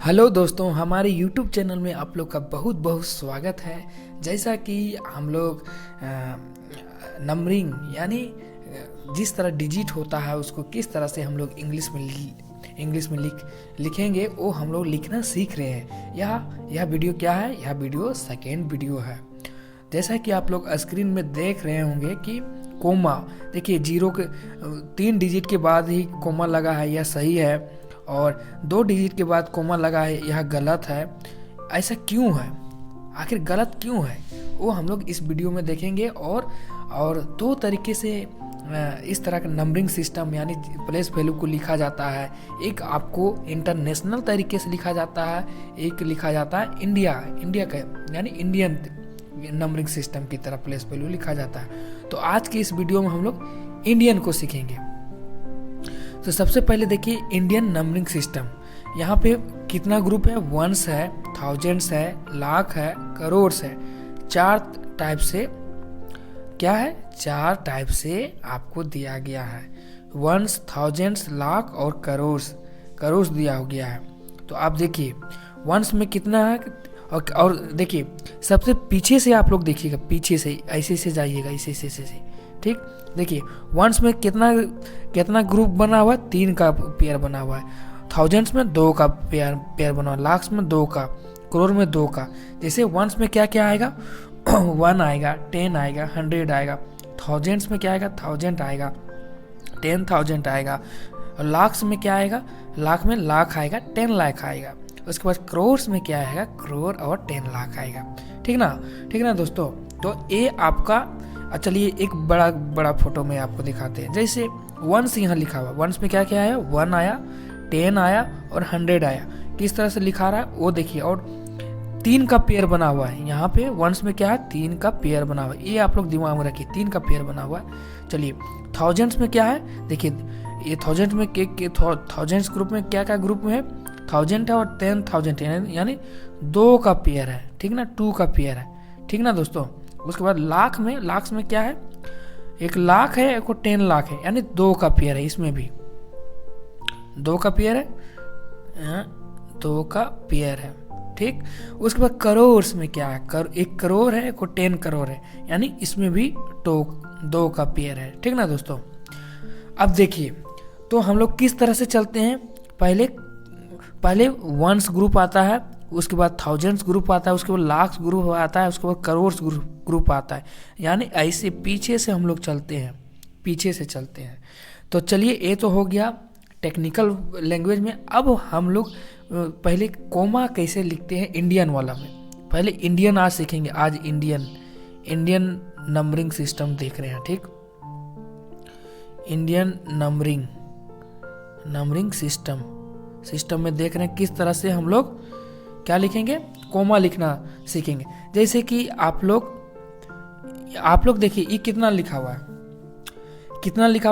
Hello दोस्तों, हमारे YouTube channel में आप लोग का बहुत बहुत स्वागत है। जैसा कि हम लोग नंबरिंग यानी जिस तरह डिजिट होता है उसको किस तरह से हम लोग इंग्लिश में लिखेंगे वो हम लोग लिखना सीख रहे हैं। यह वीडियो क्या है? यह वीडियो सेकेंड वीडियो है। जैसा कि आप लोग स्क्रीन में देख रहे होंगे कि कोमा, देखिए 3 डिजिट के बाद ही कोमा लगा है, यह सही है, और 2 डिजिट के बाद कोमा लगा है, यह गलत है। ऐसा क्यों है? आखिर गलत क्यों है वो हम लोग इस वीडियो में देखेंगे। और 2 तरीके से इस तरह का नंबरिंग सिस्टम यानी प्लेस वैल्यू को लिखा जाता है। एक आपको इंटरनेशनल तरीके से लिखा जाता है, एक लिखा जाता है इंडिया का यानी इंडियन नंबरिंग सिस्टम की तरह प्लेस वैल्यू लिखा जाता है। तो आज के इस वीडियो में हम लोग इंडियन को सीखेंगे। तो सबसे पहले देखिए इंडियन नंबरिंग सिस्टम। यहाँ पे कितना ग्रुप है? वंस है, थाउजेंड्स है, लाख है, करोड़ है। 4 टाइप से क्या है? 4 टाइप से आपको दिया गया है। वंस, थाउजेंड्स, लाख और करोड़ दिया हो गया है। तो आप देखिए वंस में कितना है, और देखिए सबसे पीछे से आप लोग देखिएगा, पीछे से ऐसे जाइएगा, ऐसे ठीक। देखिए वंस में कितना ग्रुप बना हुआ है? 3 का पेयर बना हुआ है। थाउजेंड्स में 2 का पेयर बना हुआ है, लाख्स में 2 का, करोड़ में 2 का। जैसे वंस में क्या क्या आएगा? 1 आएगा, 10 आएगा, 100 आएगा। थाउजेंड्स में क्या आएगा? 1000 आएगा, 10,000 आएगा। और लाख्स में क्या आएगा? लाख में लाख आएगा, 10 लाख आएगा। उसके बाद करोड़ में क्या आएगा? करोड़ और 10 लाख आएगा। ठीक ना दोस्तों। तो ये आपका, चलिए एक बड़ा फोटो में आपको दिखाते हैं। जैसे वंस यहाँ लिखा हुआ, वंस में क्या क्या आया? 1 आया, 10 आया और 100 आया। किस तरह से लिखा रहा है वो देखिए। और 3 का पेयर बना हुआ है यहाँ पे। वंस में क्या है? 3 का पेयर बना हुआ है। ये आप लोग दिमाग में रखिए, 3 का पेयर बना हुआ है। चलिए थाउजेंड्स में क्या है? देखिए ये थाउजेंड्स में थाउजेंड्स ग्रुप में क्या क्या ग्रुप में है? 1000 है और 10,000 यानी 2 का पेयर है। ठीक ना, 2 का पेयर है। ठीक ना दोस्तों। उसके बाद लाख में क्या है? 1 लाख है, एक 10 लाख है, यानी 2 का पेयर है। इसमें भी 2 का पेयर है, 2 का पेयर है। ठीक। उसके बाद करोड़ में क्या है? 1 करोड़ है, एक 10 करोड़ है, यानी इसमें भी 2 का पेयर है। ठीक ना दोस्तों। अब देखिए तो हम लोग किस तरह से चलते हैं। पहले वंस ग्रुप आता है, उसके बाद थाउजेंड्स ग्रुप आता है, उसके बाद लाख ग्रुप आता है, उसके बाद करोड़ ग्रुप आता है। यानी ऐसे पीछे से हम लोग चलते हैं। तो चलिए ये तो हो गया टेक्निकल लैंग्वेज में। अब हम लोग पहले कोमा कैसे लिखते हैं इंडियन वाला में। पहले इंडियन आज सीखेंगे। आज इंडियन नंबरिंग सिस्टम देख रहे हैं। ठीक, इंडियन नंबरिंग सिस्टम में देख रहे हैं किस तरह से हम लोग क्या लिखेंगे, कोमा लिखना सीखेंगे। जैसे कि आप लोग देखिए ये कितना लिखा हुआ है,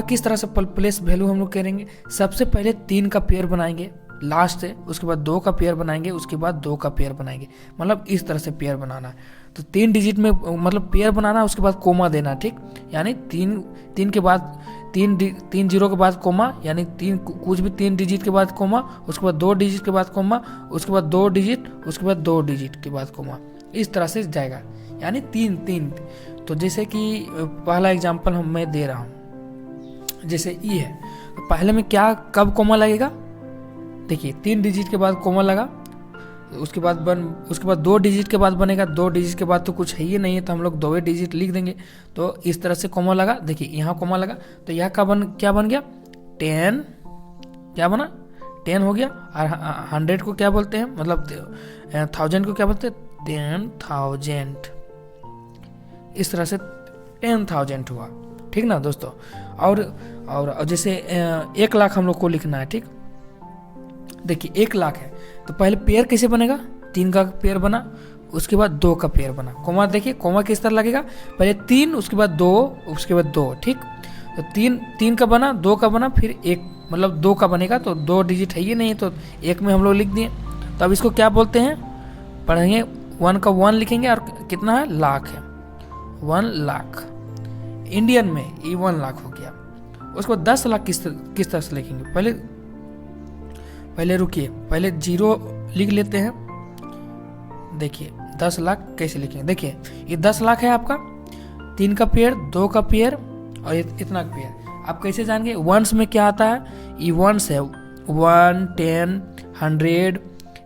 किस तरह से प्लेस वैल्यू हम लोग करेंगे। सबसे पहले 3 का पेयर बनाएंगे लास्ट से, उसके बाद 2 का पेयर बनाएंगे, उसके बाद 2 का पेयर बनाएंगे। मतलब इस तरह से पेयर बनाना है। तो 3 डिजिट में मतलब पेयर बनाना, उसके बाद कोमा देना। ठीक, यानी 3 के बाद 3 जीरो के बाद कोमा, यानी कुछ भी 3 डिजिट के बाद कोमा, उसके बाद 2 डिजिट के बाद कोमा, उसके बाद 2 डिजिट, उसके बाद 2 डिजिट के बाद कोमा। इस तरह से जाएगा, यानी 3। तो जैसे कि पहला एग्जांपल मैं दे रहा हूँ। जैसे ई है, तो पहले में क्या कब कोमा लगेगा? देखिए 3 डिजिट के बाद कोमा लगा, उसके बाद 2 डिजिट के बाद बनेगा। 2 डिजिट के बाद तो कुछ है ही नहीं है, तो हम लोग 2 डिजिट लिख देंगे। तो इस तरह से कोमा लगा। देखिए यहाँ कोमा लगा, तो यह क्या बन गया? 10। क्या बना? 10 हो गया। और 100 को क्या बोलते हैं, मतलब 1000 को क्या बोलते हैं? 10,000। इस तरह से 10,000 हुआ। ठीक ना दोस्तों। और जैसे 1 लाख हम लोग को लिखना है। ठीक, देखिए 1 लाख है, तो पहले पेयर कैसे बनेगा? 3 का पेयर बना, उसके बाद 2 का पेयर बना। कोमा देखिए, कोमा किस तरह लगेगा? पहले 3, उसके बाद 2, उसके बाद 2। ठीक, तो 3 का बना, 2 का बना, फिर 1, मतलब 2 का बनेगा। तो 2 डिजिट है ही नहीं, तो 1 में हम लोग लिख दिए। तो अब इसको क्या बोलते हैं? पढ़ेंगे 1 का 1 लिखेंगे, और कितना है? लाख है, 1 लाख। इंडियन में ये 1 लाख हो गया। उसको 10 लाख किस तरह से लिखेंगे? पहले रुकिए, पहले 0 लिख लेते हैं। देखिए 10 लाख कैसे लिखेंगे, देखिए ये 10 लाख है आपका, 3 का पेयर, 2 का पेयर और इतना का पेयर। आप कैसे जानेंगे, वंस में क्या आता है, ये वंस है, 1, 10, 100,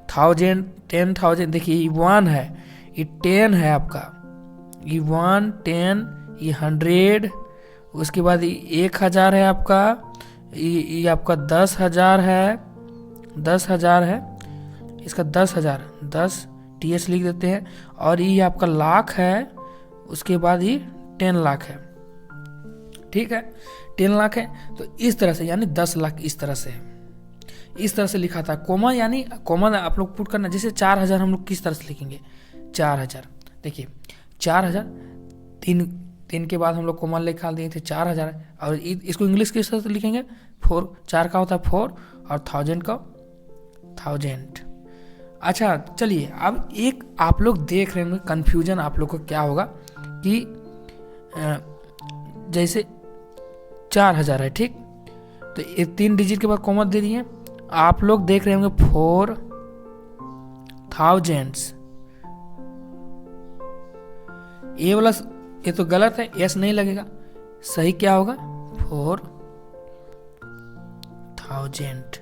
1000, 10,000। देखिए ये 1 है, ये 10 है आपका, ये 1, 10, ये 100, उसके बाद ये 1000 है आपका, ये आपका 10,000 है, 10,000 है, इसका 10,000, 10 TS लिख देते हैं। और ये आपका लाख है, उसके बाद ये 10 लाख है, ठीक है, 10 लाख है। तो इस तरह से यानी 10 लाख इस तरह से है, इस तरह से लिखा था। कोमा यानी कोमा आप लोग पुट करना, जैसे 4,000 हम लोग किस तरह से लिखेंगे, 4,000, देखिए 4,000, 3 के बाद हम लोग कोमा लिखा दिए थे 4,000। और इसको इंग्लिश किस तरह से लिखेंगे, 4, 4 का होता है 4 और 1000 का 1000। अच्छा चलिए, अब एक आप लोग देख रहे होंगे कन्फ्यूजन आप लोग को क्या होगा कि जैसे 4,000 है, ठीक, तो ये 3 डिजिट के बाद कोमा दे दिए। आप लोग देख रहे होंगे 4,000, ये वाला ये तो गलत है, एस नहीं लगेगा, सही क्या होगा 4,000,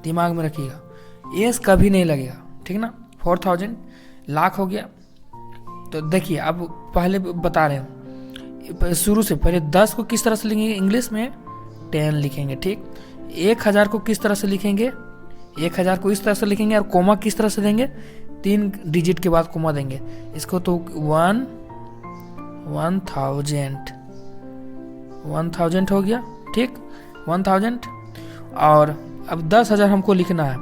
दिमाग में रखिएगा, एस कभी नहीं लगेगा, ठीक ना। 4,000 लाख हो गया। तो देखिए अब पहले बता रहे हैं, शुरू से पहले 10 को किस तरह से लिखेंगे, इंग्लिश में 10 लिखेंगे, ठीक। 1,000 को किस तरह से लिखेंगे, 1,000 को इस तरह से लिखेंगे, और कोमा किस तरह से देंगे, 3 डिजिट के बाद कोमा देंगे। इसको तो 1,000 हो गया, ठीक, 1,000। और अब 10,000 हमको लिखना है,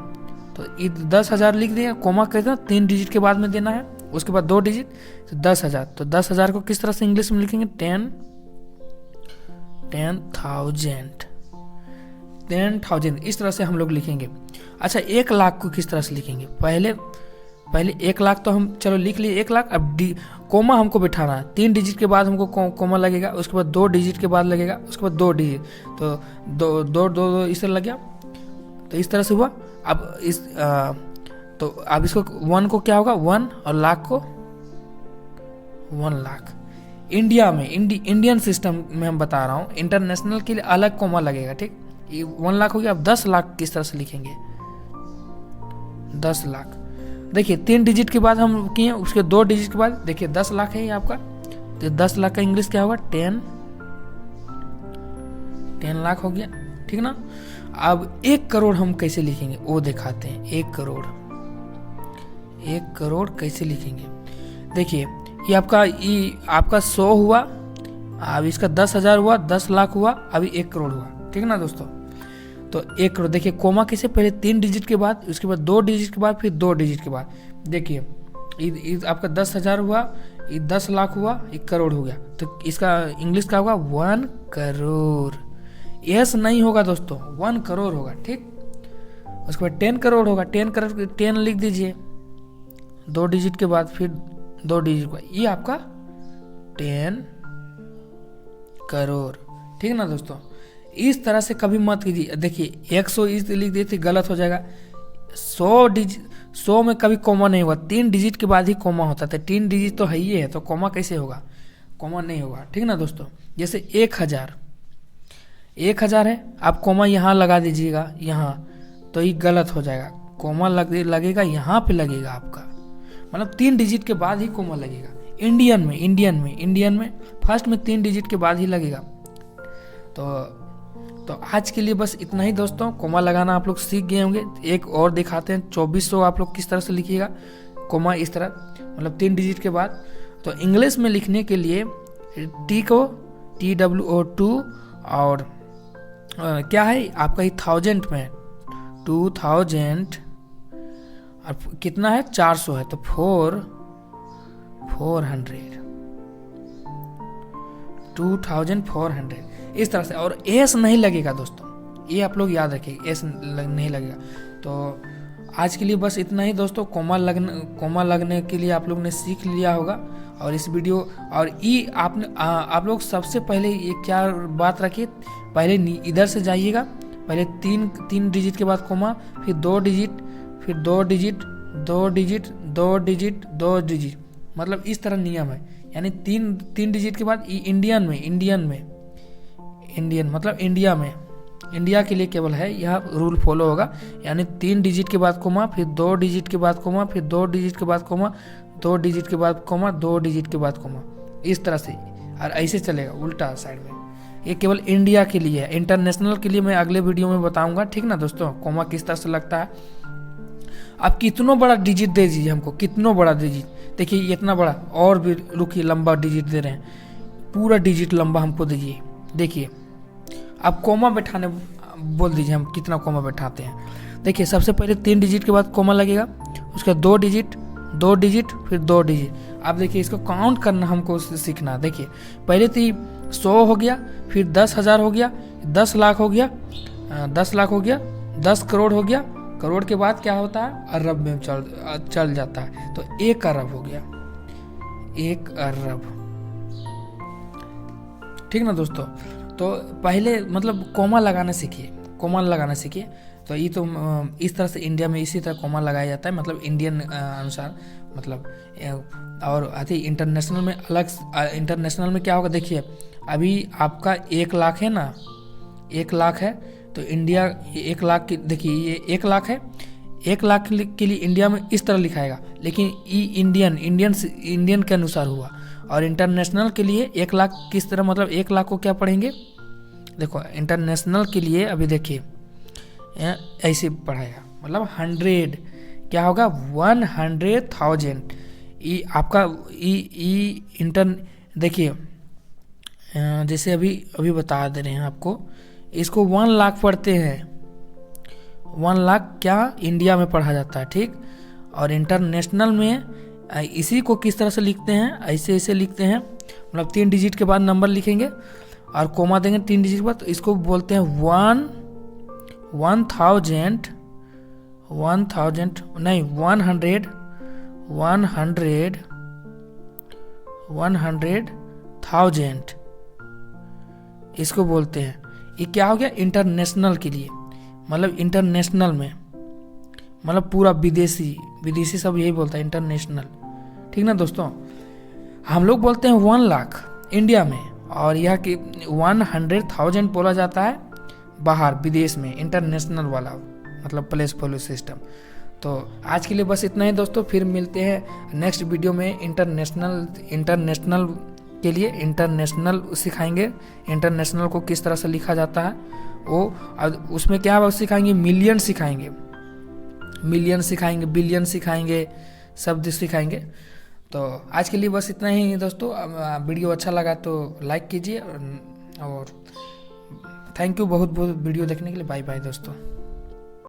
तो 10,000 लिख दिया, कोमा कहते हैं 3 डिजिट के बाद में देना है, उसके बाद 2 डिजिट, तो 10,000। तो 10,000 को किस तरह से इंग्लिश में लिखेंगे, 10,000, इस तरह से हम लोग लिखेंगे। अच्छा 1 लाख को किस तरह से लिखेंगे, पहले 1 लाख तो हम चलो लिख लिए 1 लाख। अब कोमा हमको बिठाना है, 3 डिजिट के बाद हमको कोमा लगेगा, उसके बाद 2 डिजिट के बाद लगेगा, उसके बाद 2 डिजिट, तो 2 इस तरह लग गया। तो इस तरह से हुआ। अब तो अब इसको 1 को क्या होगा 1, और लाख को 1 लाख। इंडिया में इंडियन सिस्टम में हम बता रहा हूँ, इंटरनेशनल के लिए अलग कोमा लगेगा, ठीक। ये 1 लाख हो गया। अब 10 लाख किस तरह से लिखेंगे, 10 लाख, देखिए 3 डिजिट के बाद हम किए, उसके 2 डिजिट के बाद देखिए 10 लाख है ये आपका। तो 10 लाख का इंग्लिश क्या होगा, 10 लाख हो गया, ठीक ना। अब 1 करोड़ हम कैसे लिखेंगे वो दिखाते हैं। 1 करोड़ कैसे लिखेंगे, देखिए ये आपका 100 हुआ, अब इसका 10,000 हुआ, 10 लाख हुआ, अभी 1 करोड़ हुआ, ठीक ना दोस्तों। तो 1 करोड़, देखिए कोमा कैसे, पहले 3 डिजिट के बाद, उसके बाद 2 डिजिट के बाद, फिर 2 डिजिट के बाद। देखिए आपका 10,000 हुआ, ये 10 लाख हुआ, 1 करोड़ हो गया। तो इसका इंग्लिश क्या होगा, 1 करोड़। यस नहीं होगा दोस्तों, 1 करोड़ होगा, ठीक। उसके बाद 10 करोड़ होगा, 10 करोड़ 10 लिख दीजिए, 2 डिजिट के बाद फिर 2 डिजिट के बाद, ये आपका 10 करोड़, ठीक ना दोस्तों। इस तरह से कभी मत कीजिए। देखिए 100 इस लिख दिए थे, गलत हो जाएगा। 100 में कभी कोमा नहीं हुआ, 3 डिजिट के बाद ही कोमा होता था। 3 डिजिट तो है ही है, तो कोमा कैसे होगा, कोमा नहीं होगा, ठीक ना दोस्तों। जैसे 1,000 है, आप कोमा यहाँ लगा दीजिएगा, यहाँ, तो ये गलत हो जाएगा। कोमा लगेगा यहाँ पे लगेगा आपका, मतलब 3 डिजिट के बाद ही कोमा लगेगा। इंडियन में फर्स्ट में 3 डिजिट के बाद ही लगेगा। तो आज के लिए बस इतना ही दोस्तों। कोमा लगाना आप लोग सीख गए होंगे। एक और दिखाते हैं, 2400 आप लोग किस तरह से लिखिएगा कोमा, इस तरह, मतलब 3 डिजिट के बाद। तो इंग्लिश में लिखने के लिए टी को TWO2 और क्या है आपका ही 1000 में 2000 और कितना है 400 है, तो 400 2400 इस तरह से। और एस नहीं लगेगा दोस्तों, ये आप लोग याद रखिए, एस नहीं लगेगा। तो आज के लिए बस इतना ही दोस्तों। कोमा लगने के लिए आप लोग ने सीख लिया होगा। और इस वीडियो और ये आप लोग सबसे पहले ये क्या बात रखिए, पहले इधर से जाइएगा, पहले 3 डिजिट के बाद कोमा, फिर 2 डिजिट, फिर 2 डिजिट 2 डिजिट 2 डिजिट 2 डिजिट, मतलब इस तरह नियम है। यानी 3 डिजिट के बाद इंडियन मतलब इंडिया में, इंडिया के लिए केवल है यह रूल फॉलो होगा। यानी 3 डिजिट के बाद कोमा, फिर 2 डिजिट के बाद कोमा, फिर 2 डिजिट के बाद कोमा, 2 डिजिट के बाद कोमा, 2 डिजिट के बाद कोमा, इस तरह से। और ऐसे चलेगा उल्टा साइड में। ये केवल इंडिया के लिए है, इंटरनेशनल के लिए मैं अगले वीडियो में बताऊंगा, ठीक ना दोस्तों, कोमा किस तरह से लगता है। आप कितना बड़ा डिजिट दे दीजिए हमको, कितना बड़ा डिजिट, देखिए इतना बड़ा, और भी रुकिए, लंबा डिजिट दे रहे हैं, पूरा डिजिट लंबा हमको दीजिए। देखिए आप कोमा बैठाने बोल दीजिए, हम कितना कोमा बैठाते हैं। देखिए सबसे पहले 3 डिजिट के बाद कोमा लगेगा, उसके 2 डिजिट 2 डिजिट फिर 2 डिजिट। आप देखिए इसको काउंट करना हमको सीखना। देखिए पहले तो 100 हो गया, फिर 10,000 हो गया, 10 लाख हो गया, 10 लाख हो गया, 10 करोड़ हो गया, करोड़ के बाद क्या होता है, अरब में चल जाता है। तो 1 अरब हो गया, 1 अरब, ठीक ना दोस्तों। तो पहले मतलब कोमा लगाना सीखिए, कोमा लगाना सीखिए। तो ये तो इस तरह से इंडिया में इसी तरह कोमा लगाया जाता है, मतलब इंडियन अनुसार, मतलब। और अति इंटरनेशनल में अलग, इंटरनेशनल में क्या होगा, देखिए अभी आपका 1 लाख है ना, 1 लाख है, तो इंडिया 1 लाख की, देखिए ये 1 लाख है, 1 लाख के लिए इंडिया में इस तरह लिखाएगा, लेकिन ये इंडियन के अनुसार हुआ। और इंटरनेशनल के लिए 1 लाख किस तरह, मतलब 1 लाख को क्या पढ़ेंगे, देखो इंटरनेशनल के लिए अभी देखिए ऐसे पढ़ाएगा, मतलब 100 क्या होगा, 100,000। ये आपका देखिए जैसे अभी बता दे रहे हैं आपको, इसको 1 लाख पढ़ते हैं, 1 लाख क्या इंडिया में पढ़ा जाता है, ठीक। और इंटरनेशनल में इसी को किस तरह से लिखते हैं, ऐसे लिखते हैं, मतलब 3 डिजिट के बाद नंबर लिखेंगे और कोमा देंगे 3 डिजिट के बाद, तो इसको बोलते हैं 100 नहीं 100,000 इसको बोलते हैं। ये क्या हो गया, इंटरनेशनल के लिए, मतलब इंटरनेशनल में, मतलब पूरा विदेशी सब यही बोलता है इंटरनेशनल, ठीक ना दोस्तों। हम लोग बोलते हैं 1 लाख इंडिया में, और यह कि 100,000 बोला जाता है बाहर विदेश में, इंटरनेशनल वाला, मतलब प्लेस वैल्यू सिस्टम। तो आज के लिए बस इतना ही दोस्तों, फिर मिलते हैं नेक्स्ट वीडियो में। इंटरनेशनल के लिए इंटरनेशनल सिखाएंगे, इंटरनेशनल को किस तरह से लिखा जाता है वो, उसमें क्या सिखाएंगे, मिलियन सिखाएंगे, बिलियन सिखाएंगे, शब्द सिखाएंगे। तो आज के लिए बस इतना ही दोस्तों। वीडियो अच्छा लगा तो लाइक कीजिए, और थैंक यू बहुत बहुत वीडियो देखने के लिए। बाय बाय दोस्तों।